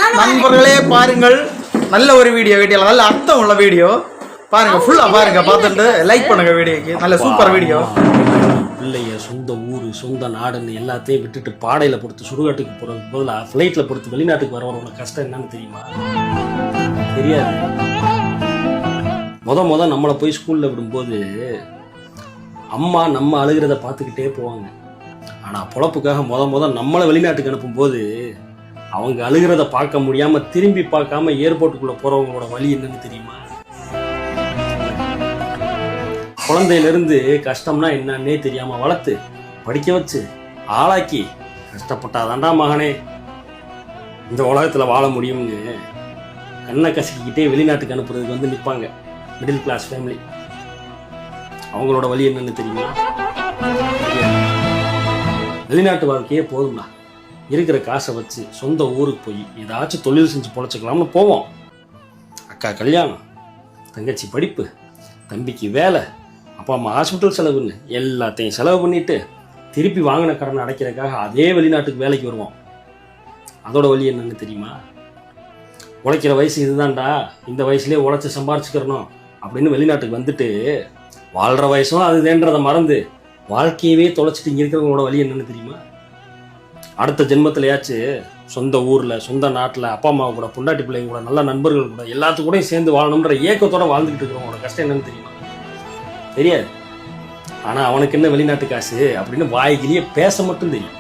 நண்பர்களே பாருங்கள், நல்ல ஒரு வீடியோ வீடியோல நல்ல அர்த்தம் உள்ள வீடியோ பாருங்க, ஃபுல்லா பாருங்க, பார்த்துட்டு லைக் பண்ணுங்க வீடியோக்கு. நல்ல சூப்பர் வீடியோ. பிள்ளைய சொந்த ஊர் சொந்த நாடுன்னு எல்லாத்தையும் விட்டுட்டு பாடையில் பொறுத்து சுடுகாட்டுக்கு போகிறதுக்கு பதிலாக ஃப்ளைட்டில் பொறுத்து வெளிநாட்டுக்கு வரவரோட கஷ்டம் என்னன்னு தெரியுமா? தெரியாது. முத நம்மளை போய் ஸ்கூலில் விடும்போது அம்மா நம்ம அழுகிறத பார்த்துக்கிட்டே போவாங்க. ஆனால் பொழப்புக்காக முத நம்மளை வெளிநாட்டுக்கு அனுப்பும்போது அவங்க அழுகிறத பார்க்க முடியாமல் திரும்பி பார்க்காம ஏர்போர்ட்டுக்குள்ளே போகிறவங்களோட வழி என்னன்னு தெரியுமா? குழந்தையிலிருந்து கஷ்டம்னா என்னன்னே தெரியாமல் வளர்த்து படிக்க வச்சு ஆளாக்கி கஷ்டப்பட்டாதான்டா மகனே இந்த உலகத்தில் வாழ முடியும்னு கண்ணை கசக்கிக்கிட்டே வெளிநாட்டுக்கு அனுப்புறதுக்கு வந்து நிற்பாங்க மிடில் கிளாஸ் ஃபேமிலி. அவங்களோட வழி என்னன்னு தெரியுமா? வெளிநாட்டு வாழ்க்கையே போதும்னா இருக்கிற காசை வச்சு சொந்த ஊருக்கு போய் ஏதாச்சும் தொழில் செஞ்சு பொழைச்சிக்கலாம்னு போவோம். அக்கா கல்யாணம், தங்கச்சி படிப்பு, தம்பிக்கு வேலை, அப்பா அம்மா ஹாஸ்பிட்டல் செலவுன்னு எல்லாத்தையும் செலவு பண்ணிட்டு திருப்பி வாங்கின கடனை அடைக்கிறதுக்காக அதே வெளிநாட்டுக்கு வேலைக்கு வருவோம். அதோட வழி என்னன்னு தெரியுமா? உழைக்கிற வயசு இதுதான்டா, இந்த வயசுலேயே உழைச்சி சம்பாரிச்சுக்கிறணும் அப்படின்னு வெளிநாட்டுக்கு வந்துட்டு வாழ்கிற வயசும் அதுதேன்றதை மறந்து வாழ்க்கையவே தொலைச்சிட்டு இங்கே இருக்கிறவங்களோட வழி என்னன்னு தெரியுமா? அடுத்த ஜென்மத்திலேயாச்சு சொந்த ஊரில் சொந்த நாட்டில் அப்பா அம்மா கூட பொண்டாட்டி பிள்ளைங்க கூட நல்ல நண்பர்கள் கூட எல்லாத்துக்கூடையும் சேர்ந்து வாழணுன்ற ஏக்கத்தோடு வாழ்ந்துக்கிட்டு இருக்கிறவங்களோட கஷ்டம் என்னன்னு தெரியுமா? தெரியாது. ஆனால் அவனுக்கு என்ன வெளிநாட்டு காசு அப்படின்னு வாய்க்கிலேயே பேச மட்டும் தெரியும்.